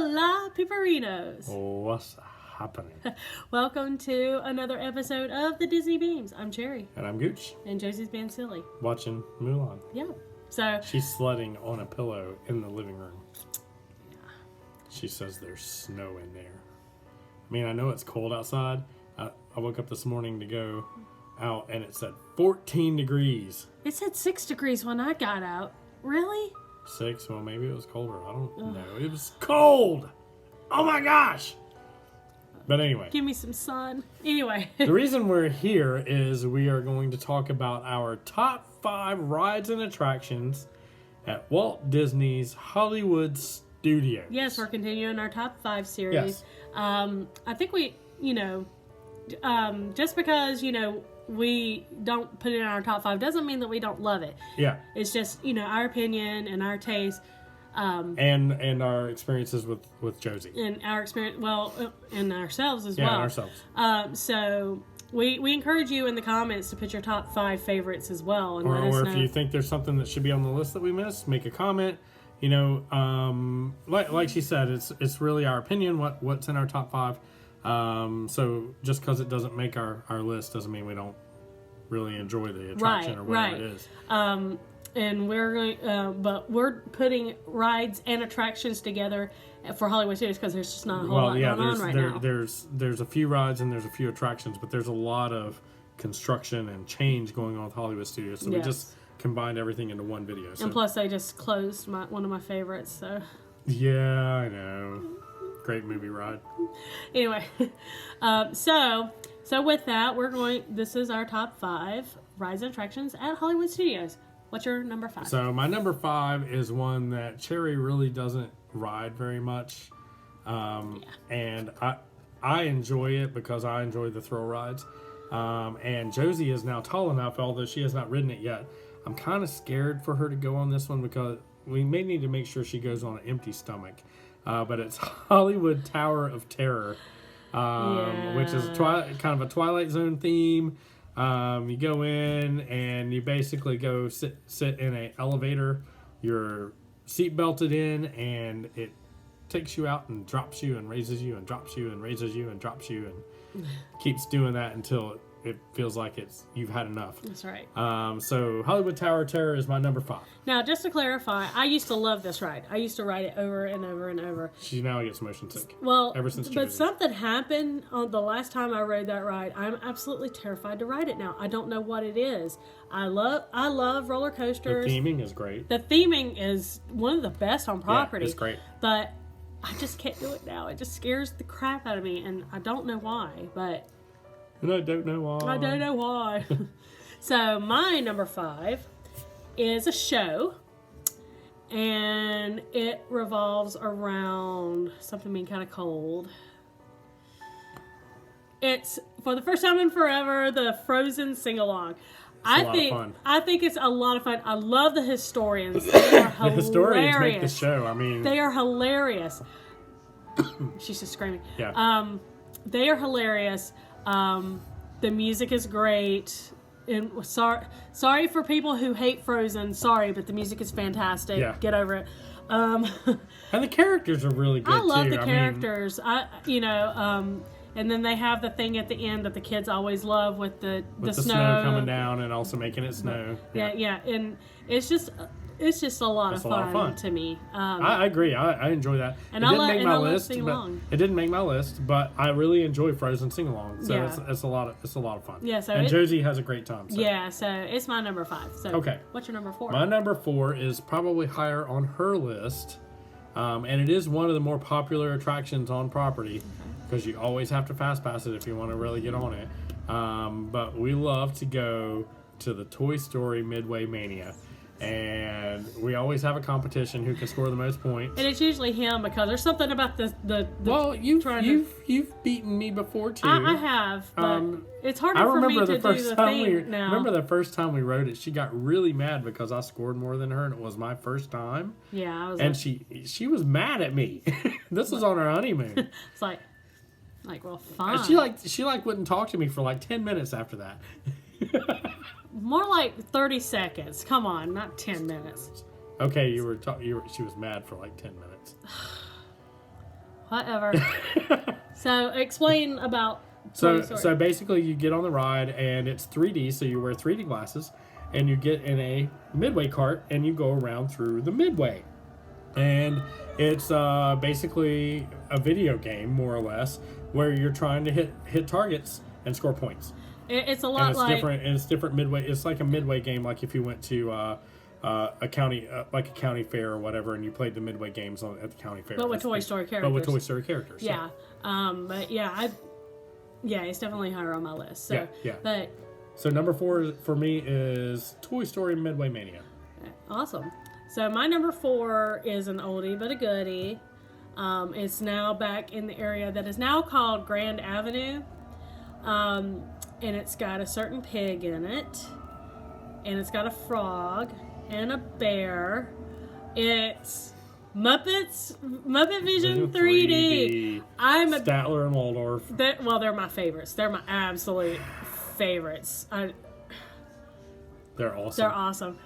Hola, Piperinos. What's happening? Welcome to another episode of the Disney Beams. I'm Cherry. And I'm Gooch. And Josie's being silly. Watching Mulan. Yeah. So she's sledding on a pillow in the living room. Yeah. She says there's snow in there. I mean, I know it's cold outside. I woke up this morning to go out and it said 14 degrees. It said 6 degrees when I got out. Really? 6? Well, maybe it was colder. I don't know. It was cold. Oh my gosh. But anyway. Give me some sun. Anyway. The reason we're here is we are going to talk about our top 5 rides and attractions at Walt Disney's Hollywood Studios. Yes, we're continuing our top 5 series. Yes. I think we, just because, we don't put it in our top 5 doesn't mean that we don't love it. Yeah. It's just, our opinion and our taste. And our experiences with Josie. And our experience, and ourselves as well. Yeah, ourselves. So we encourage you in the comments to put your top 5 favorites as well. And let us know. If you think there's something that should be on the list that we missed, make a comment. Like she said, it's really our opinion what's in our top 5. So just because it doesn't make our list doesn't mean we don't really enjoy the attraction or whatever it is. And we're going, but we're putting rides and attractions together for Hollywood Studios because there's just not a whole lot going on right now. There's a few rides and there's a few attractions, but there's a lot of construction and change going on with Hollywood Studios. So we just combined everything into one video. So. And plus, they just closed one of my favorites. So. Yeah, I know. Great movie ride. Anyway, so with that, this is our top 5 rides and attractions at Hollywood Studios. What's your number 5? So my number 5 is one that Cherry really doesn't ride very much. And I enjoy it because I enjoy the thrill rides. And Josie is now tall enough, although she has not ridden it yet. I'm kind of scared for her to go on this one because we may need to make sure she goes on an empty stomach. But it's Hollywood Tower of Terror, which is kind of a Twilight Zone theme. You go in and you basically go sit in an elevator. You're seat belted in, and it takes you out and drops you and raises you and drops you and raises you and drops you and keeps doing that until it feels like you've had enough. That's right. So Hollywood Tower of Terror is my number 5. Now, just to clarify, I used to love this ride. I used to ride it over and over and over. She now gets motion sick. Well, ever since but something happened on the last time I rode that ride. I'm absolutely terrified to ride it now. I don't know what it is. I love roller coasters. The theming is great. The theming is one of the best on property. Yeah, it's great. But I just can't do it now. It just scares the crap out of me, and I don't know why, but... And I don't know why. I don't know why. So my number 5 is a show, and it revolves around something being kind of cold. It's, for the first time in forever, the Frozen sing-along. I think it's a lot of fun. I love the historians. They are hilarious. The historians make the show. I mean, they are hilarious. She's just screaming. Yeah. They are hilarious. The music is great. And sorry for people who hate Frozen. Sorry, but the music is fantastic. Yeah. Get over it. And the characters are really good too. I love the characters. And then they have the thing at the end that the kids always love with the snow coming down and also making it snow. Yeah. And it's just a lot of fun to me. I agree. I enjoy that. And it didn't make my list. It didn't make my list, but I really enjoy Frozen sing along. So it's a lot of fun. Yeah. So Josie has a great time. So. Yeah. So it's my number 5. So okay. What's your number 4? My number 4 is probably higher on her list, and it is one of the more popular attractions on property because you always have to fast pass it if you want to really get on it. But we love to go to the Toy Story Midway Mania. And we always have a competition who can score the most points. And it's usually him because there's something about the well, you've beaten me before too. I have, but it's harder for me to do the thing now. Remember the first time we rode it, she got really mad because I scored more than her, and it was my first time. Yeah, I was. And she was mad at me. This was on our honeymoon. It's like, well, fine. And she wouldn't talk to me for like 10 minutes after that. More like 30 seconds. Come on, not 10 minutes. Okay, she was mad for like 10 minutes. Whatever. So explain about Toy Story. So basically, you get on the ride, and it's 3D, so you wear 3D glasses, and you get in a midway cart, and you go around through the midway. And it's basically a video game, more or less, where you're trying to hit targets and score points. It's a lot like different. And it's different midway. It's like a midway game, like if you went to a county fair or whatever, and you played the midway games at the county fair. But with Toy Story characters. But with Toy Story characters. Yeah. But yeah, it's definitely higher on my list. So, yeah. But so number 4 for me is Toy Story Midway Mania. Awesome. So my number 4 is an oldie but a goodie. It's now back in the area that is now called Grand Avenue. And it's got a certain pig in it. And it's got a frog and a bear. It's Muppet Vision 3D. I'm a Statler and Waldorf. They're my favorites. They're my absolute favorites. They're awesome. They're awesome.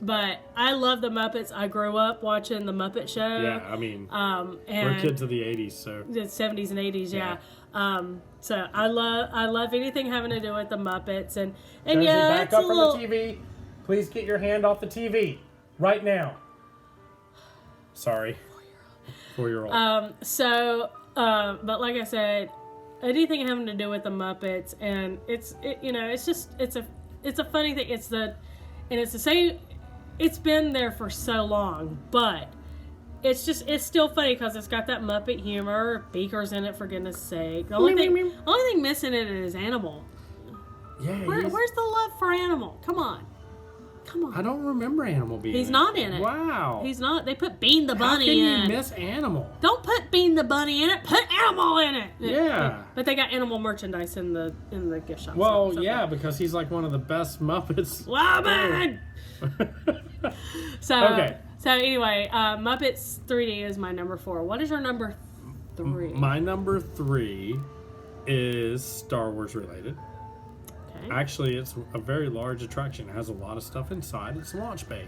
But I love the Muppets. I grew up watching the Muppet Show. Yeah, I mean, and we're kids of the 80s, so the 70s and 80s. Yeah. So I love anything having to do with the Muppets, and Jonesy, yeah, back it's up a from little. the TV. Please get your hand off the TV right now. Sorry, 4-year-old. But like I said, anything having to do with the Muppets, and it's a funny thing. It's the same. It's been there for so long, but it's still funny because it's got that Muppet humor. Beaker's in it, for goodness sake. The only thing missing in it is Animal. Yeah, where's the love for Animal? Come on. I don't remember Animal being. He's not in it. Wow. He's not. They put Bean the Bunny in. in. How can you miss Animal? Don't put Bean the Bunny in it. Put Animal in it. Yeah. But they got Animal merchandise in the gift shop. Well, so yeah, because he's like one of the best Muppets. Wow, man. Okay. So anyway, Muppets 3D is my number 4. What is your number 3? My number 3 is Star Wars related. Okay. Actually, it's a very large attraction. It has a lot of stuff inside. It's Launch Bay.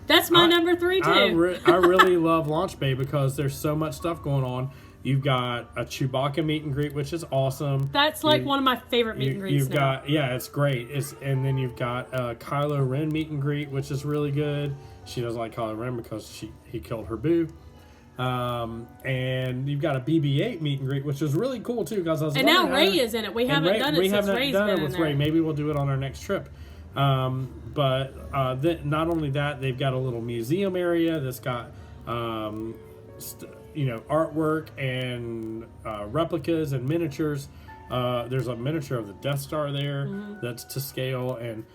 That's my number 3 too. I really love Launch Bay because there's so much stuff going on. You've got a Chewbacca meet and greet, which is awesome. That's like one of my favorite meet and greets now. It's great. And then you've got a Kylo Ren meet and greet, which is really good. She doesn't like Kylo Ren because he killed her boo. And you've got a BB-8 meet and greet, which is really cool too. Because now Rey is in it. We haven't done it since Rey's been in there. Maybe we'll do it on our next trip. But not only that, they've got a little museum area that's got artwork and replicas and miniatures. There's a miniature of the Death Star there that's to scale, and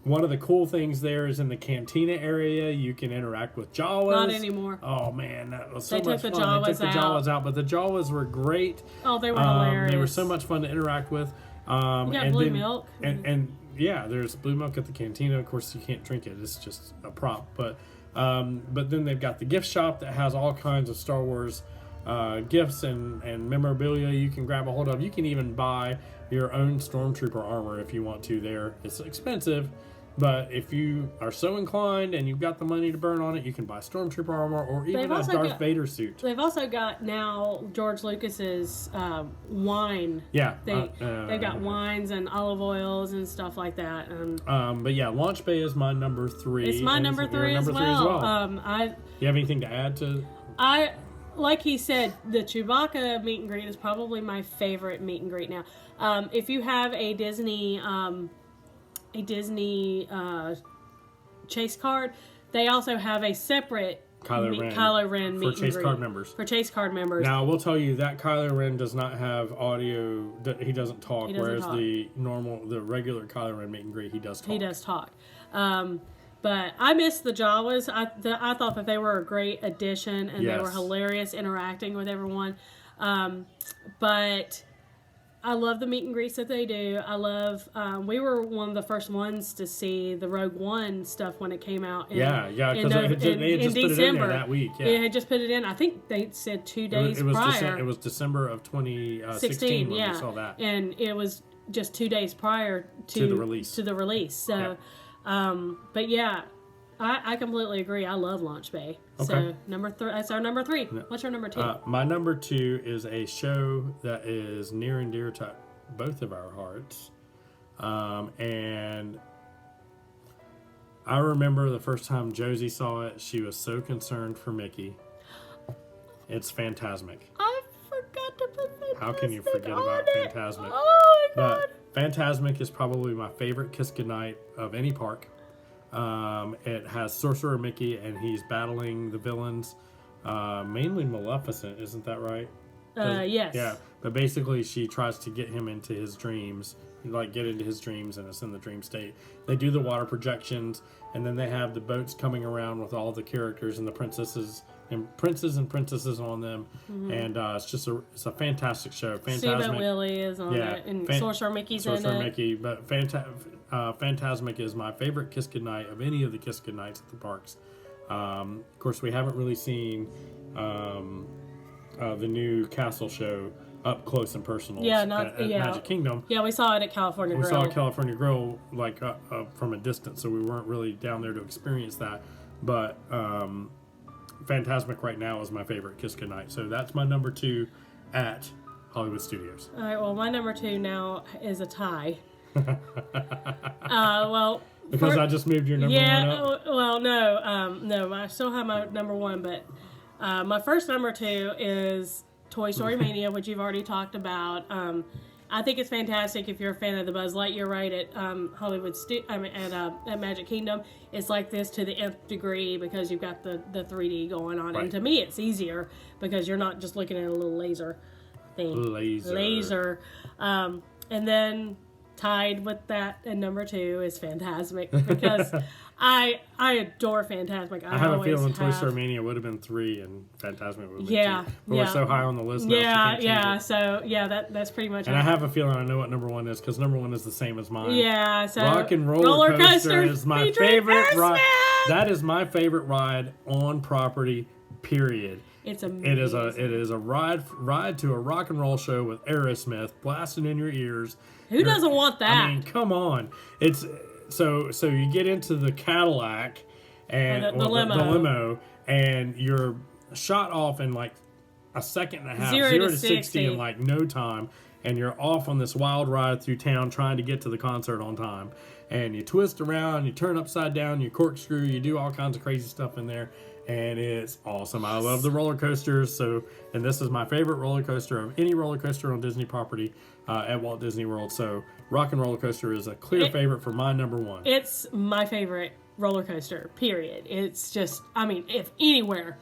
one of the cool things there is in the cantina area you can interact with Jawas. Not anymore. Oh man, that was so much fun. They took the Jawas out, but the Jawas were great. Oh, they were hilarious. They were so much fun to interact with. And blue milk. And yeah, there's blue milk at the cantina. Of course, you can't drink it. It's just a prop. But then they've got the gift shop that has all kinds of Star Wars gifts and memorabilia you can grab a hold of. You can even buy your own Stormtrooper armor if you want to there. It's expensive, but if you are so inclined and you've got the money to burn on it, you can buy Stormtrooper armor or even a Darth Vader suit. They've also got now George Lucas's wine. Yeah. They've got wines and olive oils and stuff like that. But yeah, Launch Bay is my number 3. It's my number 3 as well. You have anything to add to? Like he said, the Chewbacca meet and greet is probably my favorite meet and greet now. If you have a Disney chase card, they also have a separate Kylo Ren meet and greet for Chase card members. For Chase card members. Now, I will tell you that Kylo Ren does not have audio. He doesn't talk. Whereas the regular Kylo Ren meet and greet, he does talk. He does talk. But I miss the Jawas. I thought that they were a great addition, and they were hilarious interacting with everyone. But I love the meet and greets that they do. I love. We were one of the first ones to see the Rogue One stuff when it came out. Because they had just put it in there that week. Yeah, it had just put it in. I think they said 2 days prior. It was December of 2016 when we saw that, and it was just 2 days prior to the release. So. But yeah, I completely agree. I love Launch Bay. Okay. So that's our number 3. What's your number 2? My number 2 is a show that is near and dear to both of our hearts. And I remember the first time Josie saw it, she was so concerned for Mickey. It's Fantasmic. I forgot to put Fantasmic. How can you forget about Fantasmic? Oh my God. But Fantasmic is probably my favorite Kiss Goodnight of any park. It has Sorcerer Mickey, and he's battling the villains, mainly Maleficent, isn't that right? Yes. Yeah, but basically she tries to get him into his dreams, get into his dreams, and it's in the dream state. They do the water projections, and then they have the boats coming around with all the characters and the princesses and princesses on them, and it's a fantastic show. Steamboat Willie is on it, and Sorcerer Mickey's in it. Sorcerer Mickey, but Fantasmic is my favorite Kiss Goodnight of any of the Kiss Goodnights at the parks. Of course, we haven't really seen the new castle show up close and personal. At Magic Kingdom. Yeah, we saw it at California Grill. We saw California Grill from a distance, so we weren't really down there to experience that. But Fantasmic right now is my favorite Kiss Goodnight. So that's my number 2 at Hollywood Studios. All right, well, my number 2 now is a tie. Because I just moved your number 1 up? Well, no, I still have my number 1, but my first number 2 is Toy Story Mania, which you've already talked about. I think it's fantastic if you're a fan of the Buzz Lightyear ride at at Magic Kingdom. It's like this to the nth degree because you've got the 3D going on, and to me it's easier because you're not just looking at a little laser thing. Laser. And then tied with that at number 2 is Fantasmic because I adore Fantasmic. I have a feeling Toy Story Mania would have been 3 and Fantasmic would have been 2. But we're so high on the list now. So that's pretty much and it. I have a feeling I know what number 1 is because number 1 is the same as mine. Yeah, so Rock and Roller Coaster is my favorite ride. Aerosmith! That is my favorite ride on property, period. It's amazing. It is a ride to a rock and roll show with Aerosmith blasting in your ears. Who doesn't want that? I mean, come on. It's so you get into the Cadillac and the limo, and you're shot off in like a second and a half, 0 to 60 in like no time, and you're off on this wild ride through town trying to get to the concert on time. And you twist around, you turn upside down, you corkscrew, you do all kinds of crazy stuff in there. And it's awesome. I love the roller coasters. And this is my favorite roller coaster of any roller coaster on Disney property at Walt Disney World. So Rock and Roller Coaster is a clear favorite for my number 1. It's my favorite roller coaster, period. It's just, if anywhere,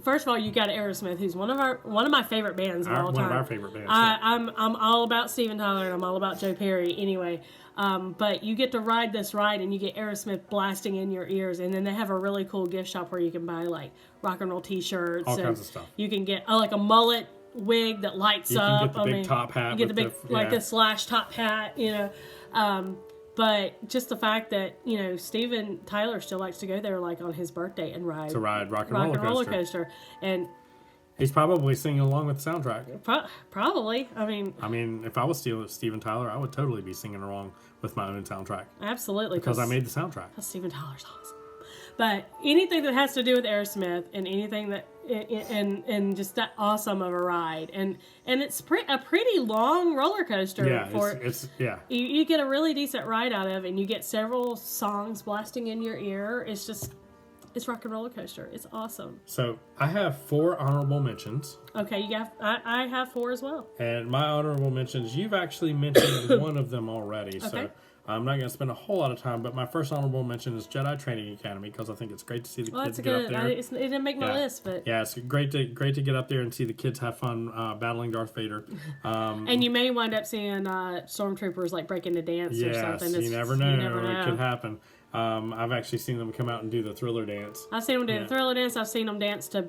first of all, you got Aerosmith, who's one of my favorite bands of all time. One of our favorite bands. I'm all about Steven Tyler and I'm all about Joe Perry anyway. But you get to ride this ride and you get Aerosmith blasting in your ears, and then they have a really cool gift shop where you can buy like rock and roll T-shirts, all kinds of stuff. You can get like a mullet wig that lights up. You can get the big top hat. You get the slash top hat, But just the fact that, Steven Tyler still likes to go there like on his birthday and ride rock and roller coaster. And he's probably singing along with the soundtrack. Probably. If I was Steven Tyler, I would totally be singing along with my own soundtrack. Absolutely. Because I made the soundtrack. Steven Tyler's awesome. But anything that has to do with Aerosmith and anything that and just that awesome of a ride, and it's a pretty long roller coaster. Yeah, you get a really decent ride out of it, and you get several songs blasting in your ear. It's Rock and Roller Coaster. It's awesome. So I have 4 honorable mentions. Okay, I have 4 as well. And my honorable mentions, you've actually mentioned one of them already. Okay. So I'm not going to spend a whole lot of time, but my first honorable mention is Jedi Training Academy because I think it's great to see the kids get up there. It didn't make my list, but it's great to get up there and see the kids have fun battling Darth Vader. And you may wind up seeing stormtroopers like breaking the dance or something. You never know. It could happen. I've actually seen them come out and do the Thriller dance. I've seen them do the Thriller dance. I've seen them dance to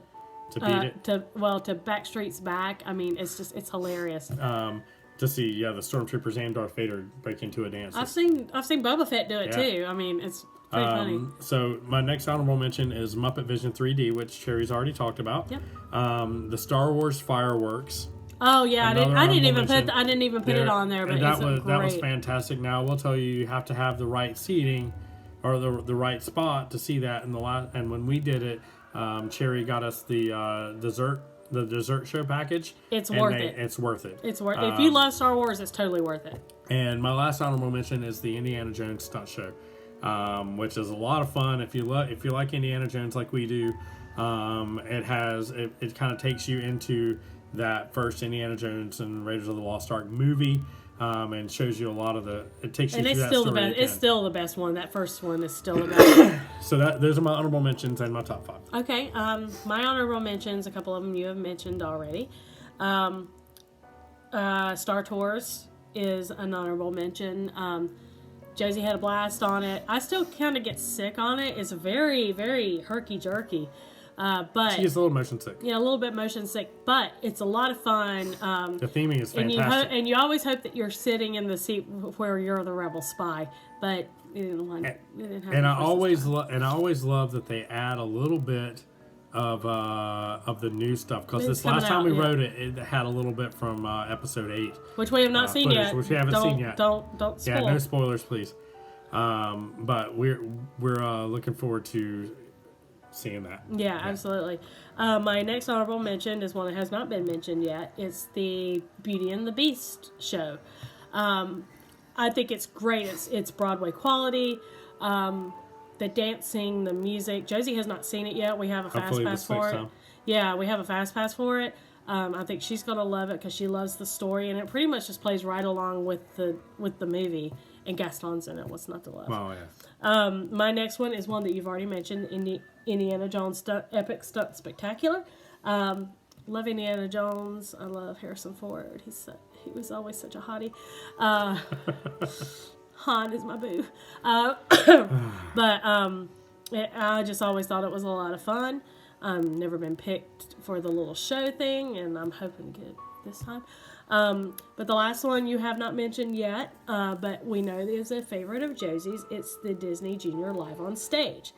Beat It. To Backstreet's Back. It's hilarious. To see, the stormtroopers and Darth Vader break into a dance. I've seen Boba Fett do it too. It's pretty funny. So my next honorable mention is Muppet Vision 3D, which Cherry's already talked about. Yep. The Star Wars fireworks. Oh yeah, I didn't even put it on there, but that was fantastic. Now I will tell you have to have the right seating or the right spot to see that. And when we did it, Cherry got us the dessert show package. It's worth it. It's worth it. It's worth it. If you love Star Wars, it's totally worth it. And my last honorable mention is the Indiana Jones stunt show, which is a lot of fun. If you like Indiana Jones like we do, it kind of takes you into that first Indiana Jones and Raiders of the Lost Ark movie, and shows you a lot of it takes you through that story again. It's still the best one. That first one is still the best. So those are my honorable mentions and my top 5. Okay, my honorable mentions, a couple of them you have mentioned already. Star Tours is an honorable mention. Josie had a blast on it. I still kind of get sick on it. It's very, very herky-jerky. But she gets a little motion sick. Yeah, a little bit motion sick, but it's a lot of fun. The theming is fantastic. And you always hope that you're sitting in the seat where you're the rebel spy, but it didn't happen. And I always love that they add a little bit of the new stuff, because this last time we wrote it had a little bit from episode 8, which we have not seen yet. Which we haven't seen yet. Don't spoil. Yeah, no spoilers, please. But we're looking forward to seeing that. Yeah, absolutely. My next honorable mention is one that has not been mentioned yet. It's the Beauty and the Beast show. I think it's great. It's Broadway quality. The dancing, the music. Josie has not seen it yet. We have a fast pass for it. Yeah, we have a fast pass for it. I think she's gonna love it because she loves the story, and it pretty much just plays right along with the movie. And Gaston's in it. What's not to love? Oh yeah. My next one is one that you've already mentioned. Indiana Jones Epic Stunt Spectacular. Love Indiana Jones. I love Harrison Ford. He was always such a hottie. Han is my boo. But I just always thought it was a lot of fun. Never been picked for the little show thing, and I'm hoping to get it this time. But the last one you have not mentioned yet, but we know is a favorite of Josie's. It's the Disney Junior Live on Stage.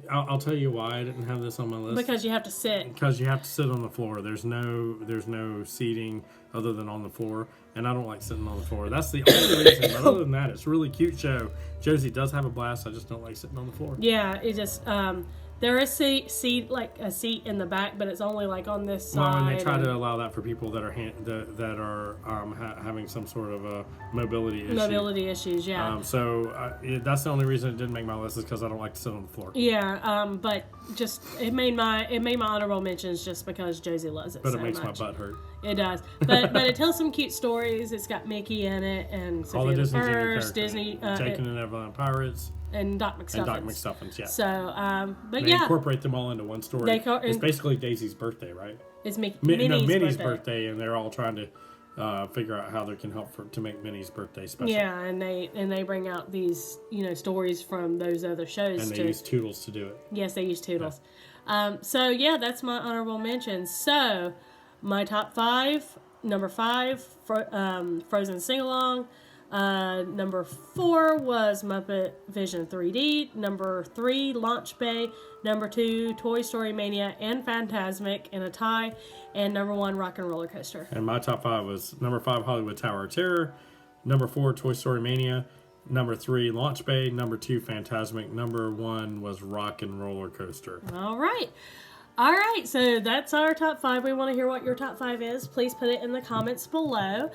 I'll tell you why I didn't have this on my list. Because you have to sit. Because you have to sit on the floor. There's no seating other than on the floor, and I don't like sitting on the floor. That's the only reason. But other than that, it's a really cute show. Josie does have a blast. I just don't like sitting on the floor. Yeah, it just there is a seat in the back, but it's only like on this side. Well, and they try to allow that for people that are having some sort of mobility issue. Mobility issues, yeah. That's the only reason it didn't make my list, is because I don't like to sit on the floor. Yeah, but just it made my honorable mentions just because Josie loves it. But so it makes much. my butt hurt. It does, but it tells some cute stories. It's got Mickey in it, and Sophia the First, Disney, Jake and the Neverland Pirates. And Doc McStuffins, yeah. So, but they yeah. incorporate them all into one story. It's basically Daisy's birthday, right? It's Minnie's birthday, and they're all trying to figure out how they can help to make Minnie's birthday special. Yeah, and they bring out these stories from those other shows. And they use Toodles to do it. Yes, they use Toodles. Yeah. That's my honorable mentions. So, my top 5. Number 5, Frozen Sing Along. Number 4 was Muppet Vision 3D. Number 3, Launch Bay. Number 2, Toy Story Mania and Fantasmic in a tie. And number 1, Rock and Roller Coaster. And my top 5 was number 5, Hollywood Tower of Terror. Number 4, Toy Story Mania. Number 3, Launch Bay. Number 2, Fantasmic. Number 1 was Rock and Roller Coaster. All right, so that's our top 5. We want to hear what your top 5 is. Please put it in the comments below.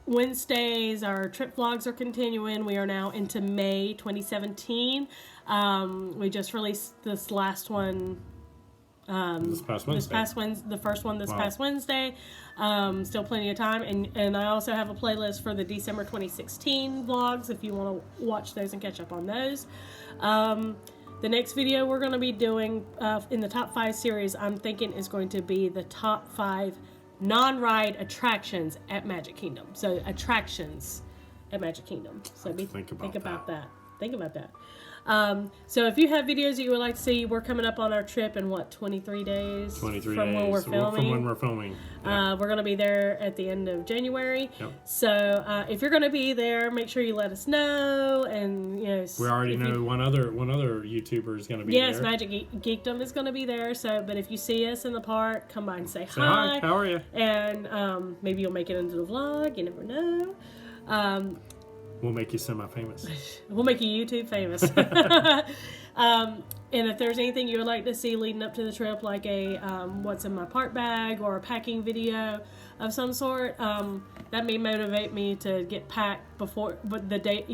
Wednesdays, our trip vlogs are continuing. We are now into May 2017. We just released this last one. This past Wednesday. The first one past Wednesday. Still plenty of time. And I also have a playlist for the December 2016 vlogs if you want to watch those and catch up on those. The next video we're going to be doing in the top 5 series, I'm thinking, is going to be the top 5 non-ride attractions at Magic Kingdom. So attractions at Magic Kingdom. So think about that. Think about that. So if you have videos that you would like to see, we're coming up on our trip in 23 days? 23 from days. When we're filming. From when we're filming. Yeah. We're going to be there at the end of January. Yep. So if you're going to be there, make sure you let us know. And we already know one other YouTuber is going to be there. Yes, Magic Geekdom is going to be there. So, but if you see us in the park, come by and say hi. How are you? And maybe you'll make it into the vlog. You never know. We'll make you semi-famous. We'll make you YouTube famous. And if there's anything you would like to see leading up to the trip, like a what's in my part bag or a packing video of some sort, that may motivate me to get packed before, but the day,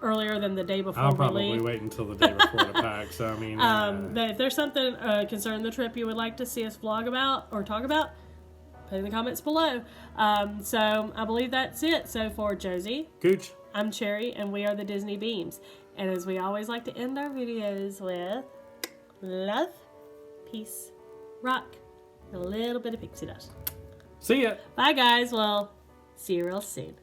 earlier than the day before I'll we probably leave. wait until the day before to pack. So I mean, But if there's something concerning the trip you would like to see us vlog about or talk about, put it in the comments below. So I believe that's it. So for Josie, Gooch, I'm Cherry, and we are the Disney Beams. And as we always like to end our videos with love, peace, rock, and a little bit of pixie dust. see ya. Bye, guys. Well, see you real soon.